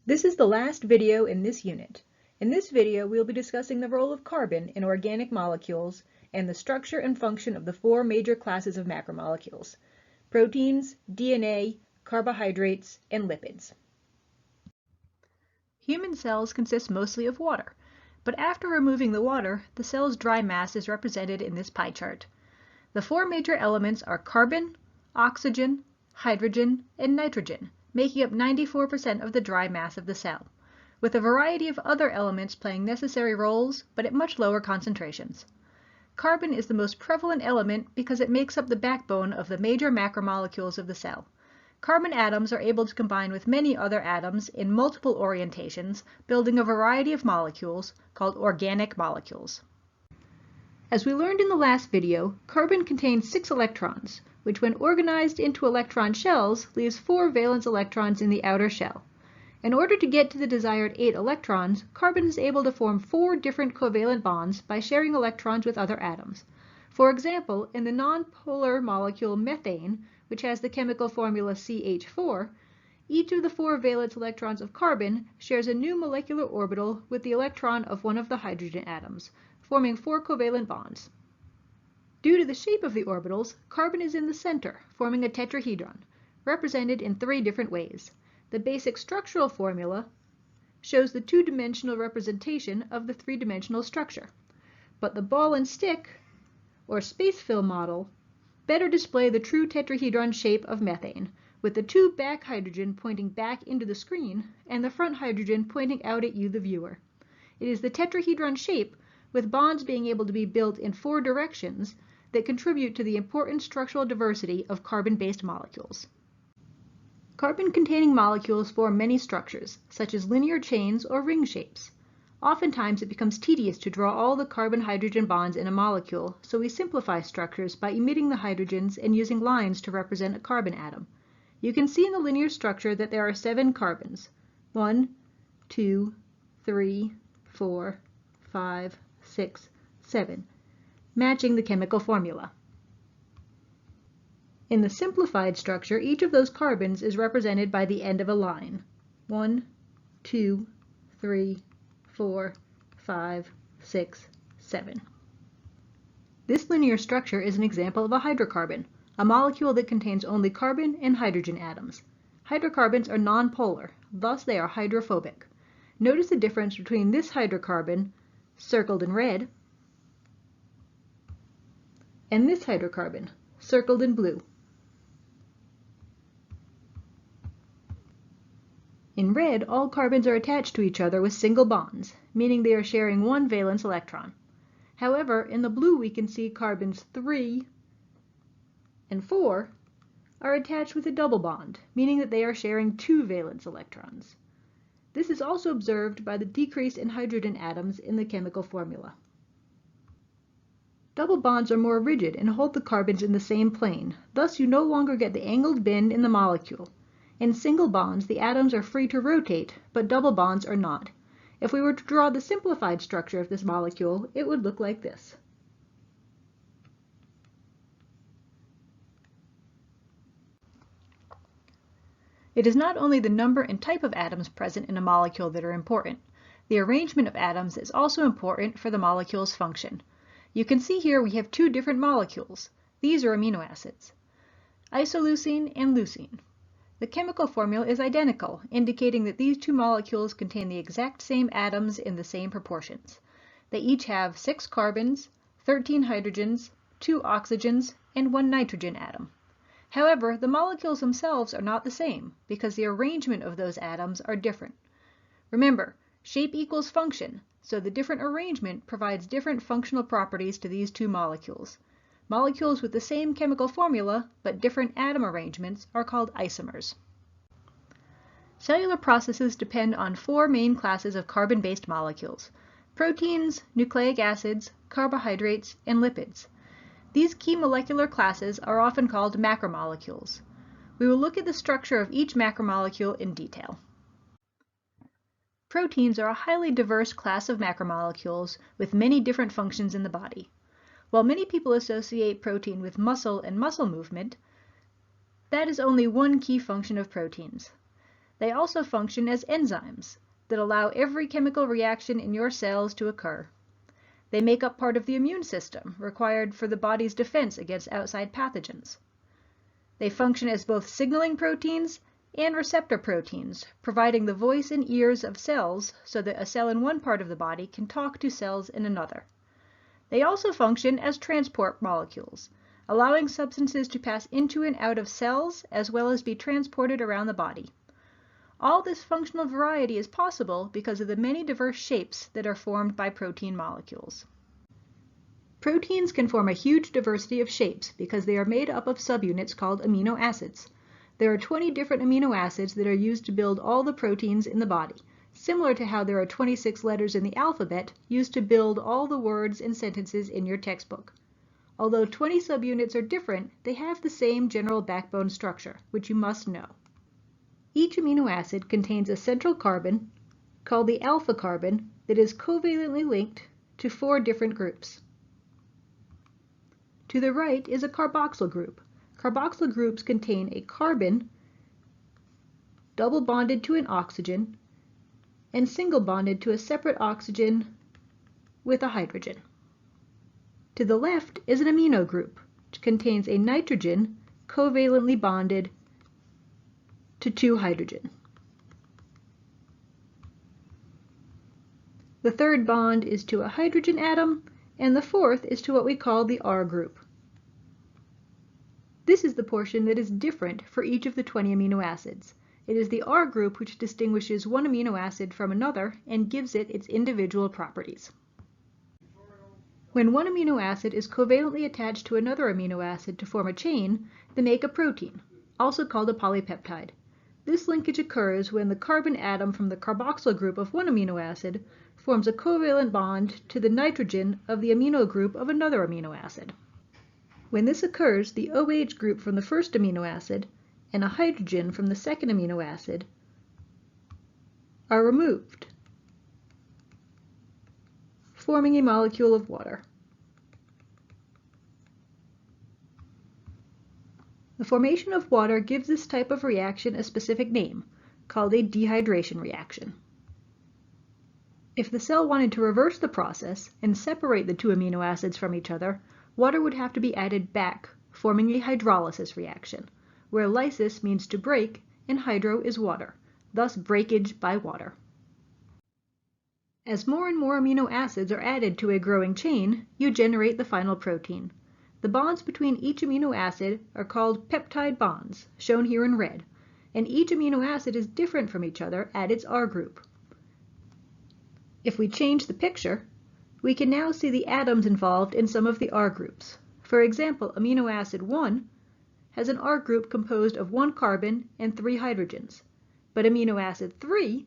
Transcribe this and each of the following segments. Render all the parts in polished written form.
This is the last video in this unit. In this video, we'll be discussing the role of carbon in organic molecules and the structure and function of the four major classes of macromolecules: proteins, DNA, carbohydrates, and lipids. Human cells consist mostly of water, but after removing the water, the cell's dry mass is represented in this pie chart. The four major elements are carbon, oxygen, hydrogen, and nitrogen, making up 94% of the dry mass of the cell, with a variety of other elements playing necessary roles, but at much lower concentrations. Carbon is the most prevalent element because it makes up the backbone of the major macromolecules of the cell. Carbon atoms are able to combine with many other atoms in multiple orientations, building a variety of molecules called organic molecules. As we learned in the last video, carbon contains 6 electrons, which when organized into electron shells leaves 4 valence electrons in the outer shell. In order to get to the desired 8 electrons, carbon is able to form 4 different covalent bonds by sharing electrons with other atoms. For example, in the nonpolar molecule methane, which has the chemical formula CH4, each of the 4 valence electrons of carbon shares a new molecular orbital with the electron of one of the hydrogen atoms, forming 4 covalent bonds. Due to the shape of the orbitals, carbon is in the center, forming a tetrahedron, represented in 3 different ways. The basic structural formula shows the 2-dimensional representation of the 3-dimensional structure, but the ball and stick, or space-fill model, better display the true tetrahedron shape of methane, with the 2 back hydrogen pointing back into the screen and the front hydrogen pointing out at you, the viewer. It is the tetrahedron shape, with bonds being able to be built in 4 directions, that contribute to the important structural diversity of carbon-based molecules. Carbon-containing molecules form many structures, such as linear chains or ring shapes. Oftentimes it becomes tedious to draw all the carbon-hydrogen bonds in a molecule, so we simplify structures by omitting the hydrogens and using lines to represent a carbon atom. You can see in the linear structure that there are 7 carbons: 1, 2, 3, 4, 5, 6, 7, matching the chemical formula. In the simplified structure, each of those carbons is represented by the end of a line: 1, 2, 3, 4, 5, 6, 7. This linear structure is an example of a hydrocarbon, a molecule that contains only carbon and hydrogen atoms. Hydrocarbons are nonpolar, thus they are hydrophobic. Notice the difference between this hydrocarbon, circled in red, and this hydrocarbon, circled in blue. In red, all carbons are attached to each other with single bonds, meaning they are sharing 1 valence electron. However, in the blue we can see carbons 3 and 4 are attached with a double bond, meaning that they are sharing 2 valence electrons. This is also observed by the decrease in hydrogen atoms in the chemical formula. Double bonds are more rigid and hold the carbons in the same plane, thus you no longer get the angled bend in the molecule. In single bonds, the atoms are free to rotate, but double bonds are not. If we were to draw the simplified structure of this molecule, it would look like this. It is not only the number and type of atoms present in a molecule that are important. The arrangement of atoms is also important for the molecule's function. You can see here we have 2 different molecules. These are amino acids: isoleucine and leucine. The chemical formula is identical, indicating that these 2 molecules contain the exact same atoms in the same proportions. They each have 6 carbons, 13 hydrogens, 2 oxygens, and 1 nitrogen atom. However, the molecules themselves are not the same, because the arrangement of those atoms are different. Remember, shape equals function, so the different arrangement provides different functional properties to these 2 molecules. Molecules with the same chemical formula, but different atom arrangements, are called isomers. Cellular processes depend on 4 main classes of carbon-based molecules: proteins, nucleic acids, carbohydrates, and lipids. These key molecular classes are often called macromolecules. We will look at the structure of each macromolecule in detail. Proteins are a highly diverse class of macromolecules with many different functions in the body. While many people associate protein with muscle and muscle movement, that is only one key function of proteins. They also function as enzymes that allow every chemical reaction in your cells to occur. They make up part of the immune system required for the body's defense against outside pathogens. They function as both signaling proteins and receptor proteins, providing the voice and ears of cells so that a cell in one part of the body can talk to cells in another. They also function as transport molecules, allowing substances to pass into and out of cells as well as be transported around the body. All this functional variety is possible because of the many diverse shapes that are formed by protein molecules. Proteins can form a huge diversity of shapes because they are made up of subunits called amino acids. There are 20 different amino acids that are used to build all the proteins in the body, similar to how there are 26 letters in the alphabet used to build all the words and sentences in your textbook. Although 20 subunits are different, they have the same general backbone structure, which you must know. Each amino acid contains a central carbon, called the alpha carbon, that is covalently linked to 4 different groups. To the right is a carboxyl group. Carboxyl groups contain a carbon double bonded to an oxygen and single bonded to a separate oxygen with a hydrogen. To the left is an amino group, which contains a nitrogen covalently bonded to 2 hydrogen. The third bond is to a hydrogen atom, and the fourth is to what we call the R group. This is the portion that is different for each of the 20 amino acids. It is the R group which distinguishes one amino acid from another and gives it its individual properties. When one amino acid is covalently attached to another amino acid to form a chain, they make a protein, also called a polypeptide. This linkage occurs when the carbon atom from the carboxyl group of one amino acid forms a covalent bond to the nitrogen of the amino group of another amino acid. When this occurs, the OH group from the first amino acid and a hydrogen from the second amino acid are removed, forming a molecule of water. The formation of water gives this type of reaction a specific name, called a dehydration reaction. If the cell wanted to reverse the process and separate the 2 amino acids from each other, water would have to be added back, forming a hydrolysis reaction, where lysis means to break and hydro is water, thus breakage by water. As more and more amino acids are added to a growing chain, you generate the final protein. The bonds between each amino acid are called peptide bonds, shown here in red, and each amino acid is different from each other at its R group. If we change the picture, we can now see the atoms involved in some of the R groups. For example, amino acid 1 has an R group composed of 1 carbon and 3 hydrogens, but amino acid 3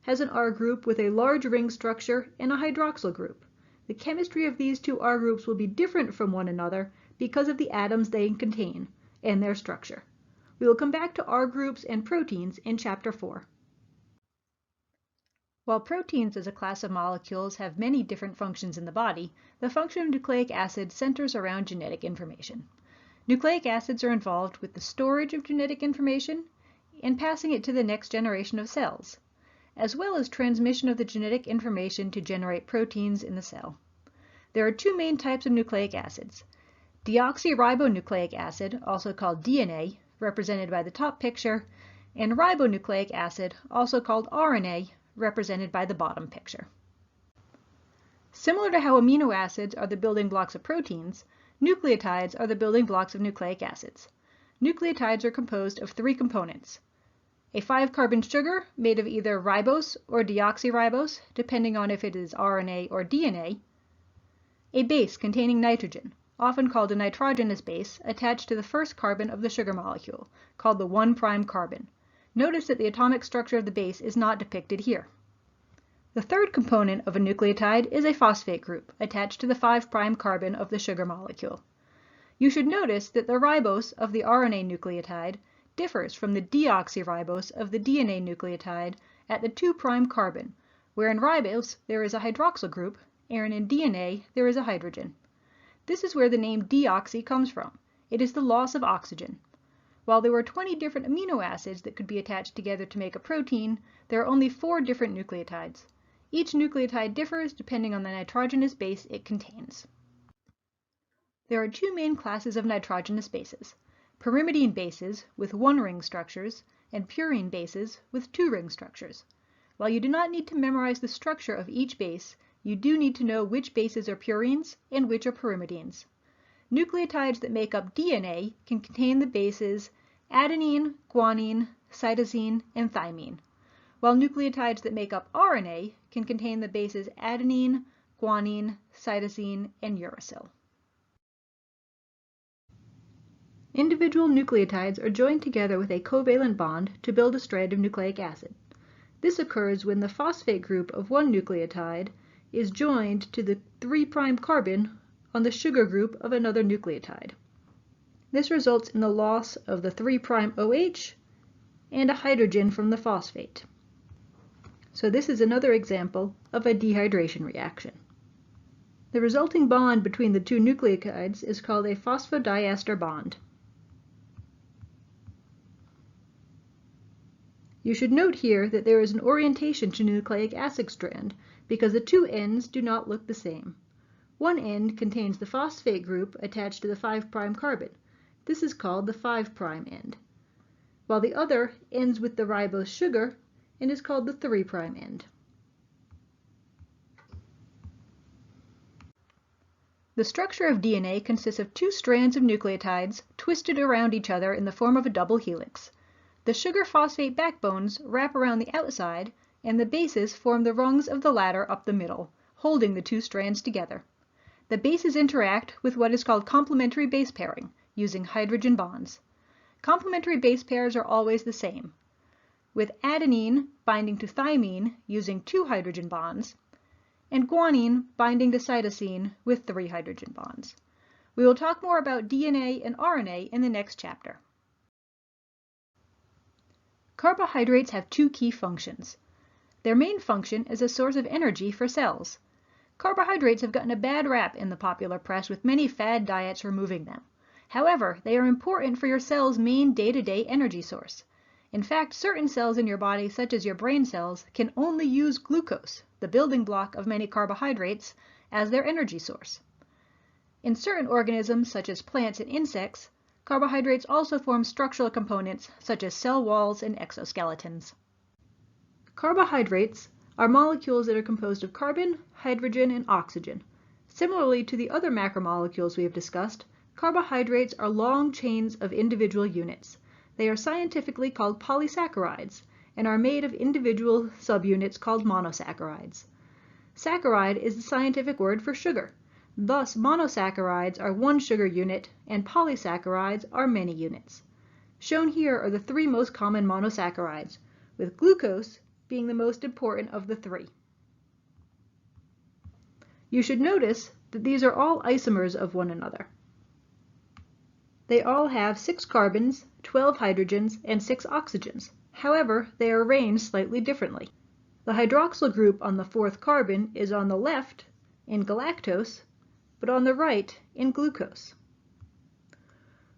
has an R group with a large ring structure and a hydroxyl group. The chemistry of these 2 R groups will be different from one another because of the atoms they contain and their structure. We will come back to R groups and proteins in Chapter 4. While proteins as a class of molecules have many different functions in the body, the function of nucleic acids centers around genetic information. Nucleic acids are involved with the storage of genetic information and passing it to the next generation of cells, as well as transmission of the genetic information to generate proteins in the cell. There are 2 main types of nucleic acids. Deoxyribonucleic acid, also called DNA, represented by the top picture, and ribonucleic acid, also called RNA, represented by the bottom picture. Similar to how amino acids are the building blocks of proteins, nucleotides are the building blocks of nucleic acids. Nucleotides are composed of 3 components: a 5-carbon sugar made of either ribose or deoxyribose, depending on if it is RNA or DNA, a base containing nitrogen, often called a nitrogenous base, attached to the first carbon of the sugar molecule, called the 1' carbon. Notice that the atomic structure of the base is not depicted here. The third component of a nucleotide is a phosphate group, attached to the 5' carbon of the sugar molecule. You should notice that the ribose of the RNA nucleotide differs from the deoxyribose of the DNA nucleotide at the 2' carbon, where in ribose there is a hydroxyl group, and in DNA there is a hydrogen. This is where the name deoxy comes from. It is the loss of oxygen. While there were 20 different amino acids that could be attached together to make a protein, there are only 4 different nucleotides. Each nucleotide differs depending on the nitrogenous base it contains. There are 2 main classes of nitrogenous bases: pyrimidine bases with 1-ring structures and purine bases with 2-ring structures. While you do not need to memorize the structure of each base, you do need to know which bases are purines and which are pyrimidines. Nucleotides that make up DNA can contain the bases adenine, guanine, cytosine, and thymine, while nucleotides that make up RNA can contain the bases adenine, guanine, cytosine, and uracil. Individual nucleotides are joined together with a covalent bond to build a strand of nucleic acid. This occurs when the phosphate group of one nucleotide is joined to the 3' carbon on the sugar group of another nucleotide. This results in the loss of the 3' OH and a hydrogen from the phosphate. So this is another example of a dehydration reaction. The resulting bond between the 2 nucleotides is called a phosphodiester bond. You should note here that there is an orientation to nucleic acid strand because the 2 ends do not look the same. One end contains the phosphate group attached to the 5' carbon. This is called the 5' end, while the other ends with the ribose sugar and is called the 3' end. The structure of DNA consists of 2 strands of nucleotides twisted around each other in the form of a double helix. The sugar-phosphate backbones wrap around the outside, and the bases form the rungs of the ladder up the middle, holding the 2 strands together. The bases interact with what is called complementary base pairing, using hydrogen bonds. Complementary base pairs are always the same, with adenine binding to thymine using 2 hydrogen bonds, and guanine binding to cytosine with 3 hydrogen bonds. We will talk more about DNA and RNA in the next chapter. Carbohydrates have 2 key functions. Their main function is a source of energy for cells. Carbohydrates have gotten a bad rap in the popular press, with many fad diets removing them. However, they are important for your cell's main day-to-day energy source. In fact, certain cells in your body, such as your brain cells, can only use glucose, the building block of many carbohydrates, as their energy source. In certain organisms, such as plants and insects, carbohydrates also form structural components such as cell walls and exoskeletons. Carbohydrates are molecules that are composed of carbon, hydrogen, and oxygen. Similarly to the other macromolecules we have discussed, carbohydrates are long chains of individual units. They are scientifically called polysaccharides and are made of individual subunits called monosaccharides. Saccharide is the scientific word for sugar. Thus, monosaccharides are 1 sugar unit and polysaccharides are many units. Shown here are the 3 most common monosaccharides, with glucose being the most important of the 3. You should notice that these are all isomers of one another. They all have 6 carbons, 12 hydrogens, and 6 oxygens. However, they are arranged slightly differently. The hydroxyl group on the 4th carbon is on the left in galactose, but on the right in glucose,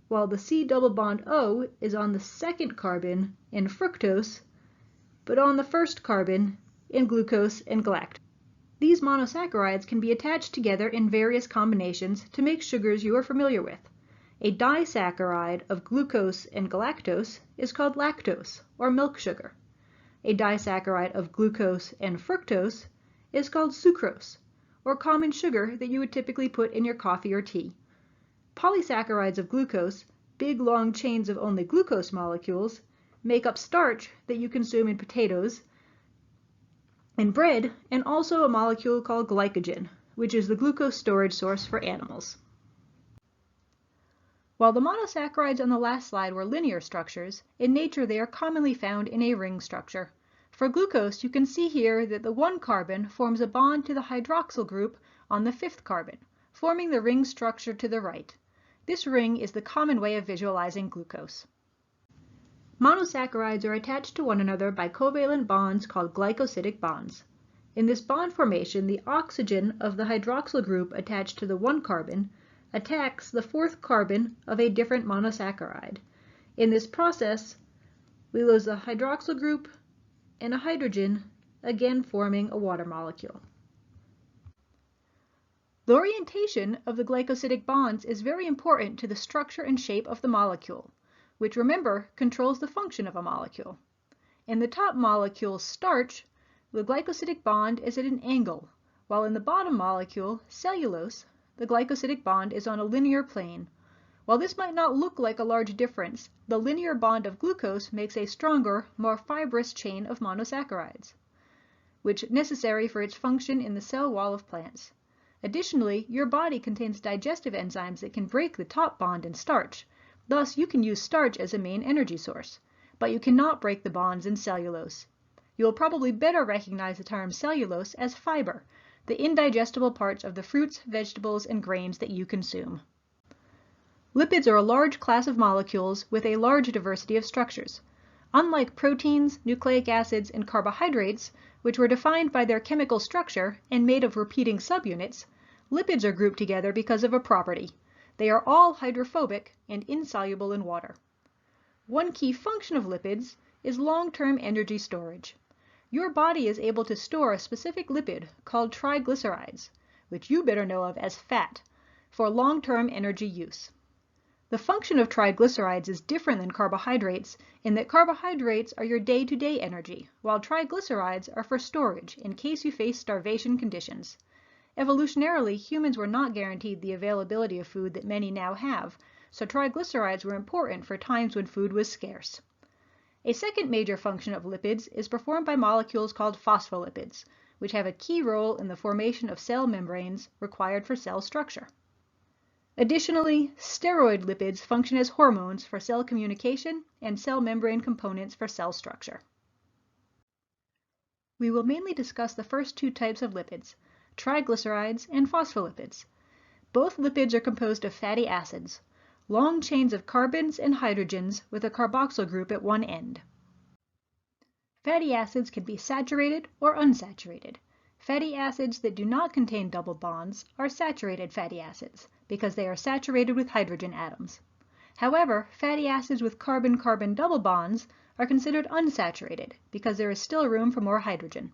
while the C double bond O is on the 2nd carbon in fructose, but on the 1st carbon in glucose and galactose. These monosaccharides can be attached together in various combinations to make sugars you are familiar with. A disaccharide of glucose and galactose is called lactose, or milk sugar. A disaccharide of glucose and fructose is called sucrose, or common sugar that you would typically put in your coffee or tea. Polysaccharides of glucose, big long chains of only glucose molecules, make up starch that you consume in potatoes and bread, and also a molecule called glycogen, which is the glucose storage source for animals. While the monosaccharides on the last slide were linear structures, in nature they are commonly found in a ring structure. For glucose, you can see here that the 1 carbon forms a bond to the hydroxyl group on the 5th carbon, forming the ring structure to the right. This ring is the common way of visualizing glucose. Monosaccharides are attached to one another by covalent bonds called glycosidic bonds. In this bond formation, the oxygen of the hydroxyl group attached to the 1 carbon attacks the 4th carbon of a different monosaccharide. In this process, we lose a hydroxyl group and a hydrogen, again forming a water molecule. The orientation of the glycosidic bonds is very important to the structure and shape of the molecule, which, remember, controls the function of a molecule. In the top molecule, starch, the glycosidic bond is at an angle, while in the bottom molecule, cellulose, the glycosidic bond is on a linear plane. While this might not look like a large difference, the linear bond of glucose makes a stronger, more fibrous chain of monosaccharides, which is necessary for its function in the cell wall of plants. Additionally, your body contains digestive enzymes that can break the top bond in starch. Thus, you can use starch as a main energy source, but you cannot break the bonds in cellulose. You will probably better recognize the term cellulose as fiber, the indigestible parts of the fruits, vegetables, and grains that you consume. Lipids are a large class of molecules with a large diversity of structures. Unlike proteins, nucleic acids, and carbohydrates, which were defined by their chemical structure and made of repeating subunits, lipids are grouped together because of a property. They are all hydrophobic and insoluble in water. One key function of lipids is long-term energy storage. Your body is able to store a specific lipid called triglycerides, which you better know of as fat, for long-term energy use. The function of triglycerides is different than carbohydrates in that carbohydrates are your day-to-day energy, while triglycerides are for storage in case you face starvation conditions. Evolutionarily, humans were not guaranteed the availability of food that many now have, so triglycerides were important for times when food was scarce. A second major function of lipids is performed by molecules called phospholipids, which have a key role in the formation of cell membranes required for cell structure. Additionally, steroid lipids function as hormones for cell communication and cell membrane components for cell structure. We will mainly discuss the first two types of lipids, triglycerides and phospholipids. Both lipids are composed of fatty acids, long chains of carbons and hydrogens with a carboxyl group at one end. Fatty acids can be saturated or unsaturated. Fatty acids that do not contain double bonds are saturated fatty acids because they are saturated with hydrogen atoms. However, fatty acids with carbon-carbon double bonds are considered unsaturated because there is still room for more hydrogen.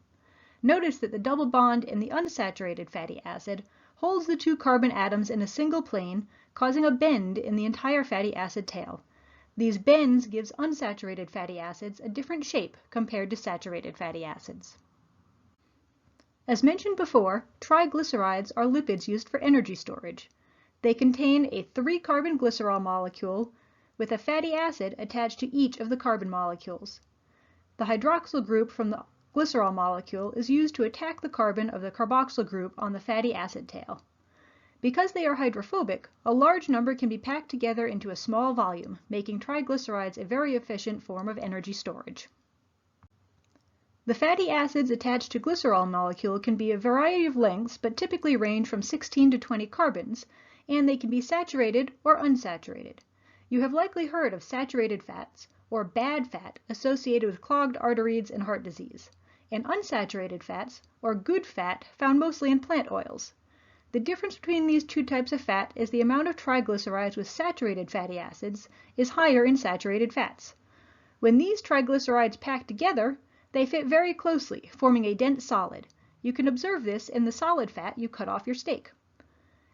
Notice that the double bond in the unsaturated fatty acid holds the two carbon atoms in a single plane, causing a bend in the entire fatty acid tail. These bends gives unsaturated fatty acids a different shape compared to saturated fatty acids. As mentioned before, triglycerides are lipids used for energy storage. They contain a 3-carbon glycerol molecule with a fatty acid attached to each of the carbon molecules. The hydroxyl group from the glycerol molecule is used to attack the carbon of the carboxyl group on the fatty acid tail. Because they are hydrophobic, a large number can be packed together into a small volume, making triglycerides a very efficient form of energy storage. The fatty acids attached to glycerol molecule can be a variety of lengths, but typically range from 16 to 20 carbons, and they can be saturated or unsaturated. You have likely heard of saturated fats, or bad fat, associated with clogged arteries and heart disease, and unsaturated fats, or good fat, found mostly in plant oils. The difference between these two types of fat is the amount of triglycerides with saturated fatty acids is higher in saturated fats. When these triglycerides pack together, they fit very closely, forming a dense solid. You can observe this in the solid fat you cut off your steak.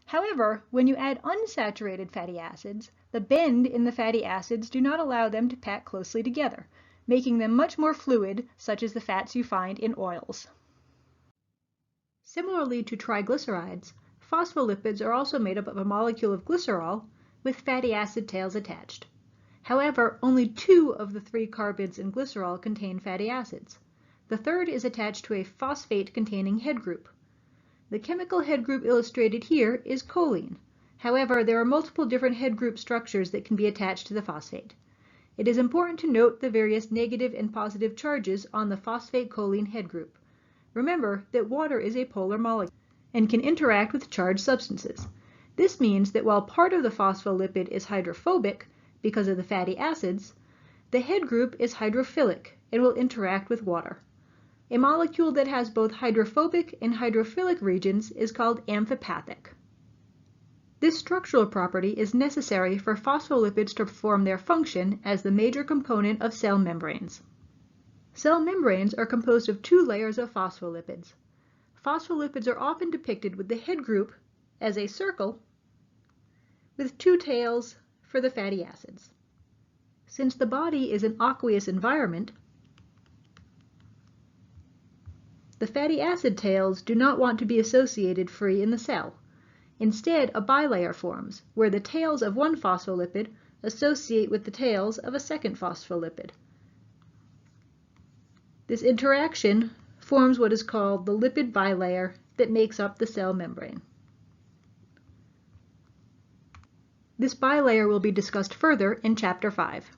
However, when you add unsaturated fatty acids, the bend in the fatty acids do not allow them to pack closely together, making them much more fluid, such as the fats you find in oils. Similarly to triglycerides, phospholipids are also made up of a molecule of glycerol with fatty acid tails attached. However, only 2 of the 3 carbons in glycerol contain fatty acids. The third is attached to a phosphate-containing head group. The chemical head group illustrated here is choline. However, there are multiple different head group structures that can be attached to the phosphate. It is important to note the various negative and positive charges on the phosphate-choline head group. Remember that water is a polar molecule and can interact with charged substances. This means that while part of the phospholipid is hydrophobic because of the fatty acids, the head group is hydrophilic and will interact with water. A molecule that has both hydrophobic and hydrophilic regions is called amphipathic. This structural property is necessary for phospholipids to perform their function as the major component of cell membranes. Cell membranes are composed of two layers of phospholipids. Phospholipids are often depicted with the head group as a circle with two tails for the fatty acids. Since the body is an aqueous environment, the fatty acid tails do not want to be associated free in the cell. Instead, a bilayer forms, where the tails of one phospholipid associate with the tails of a second phospholipid. This interaction forms what is called the lipid bilayer that makes up the cell membrane. This bilayer will be discussed further in Chapter 5.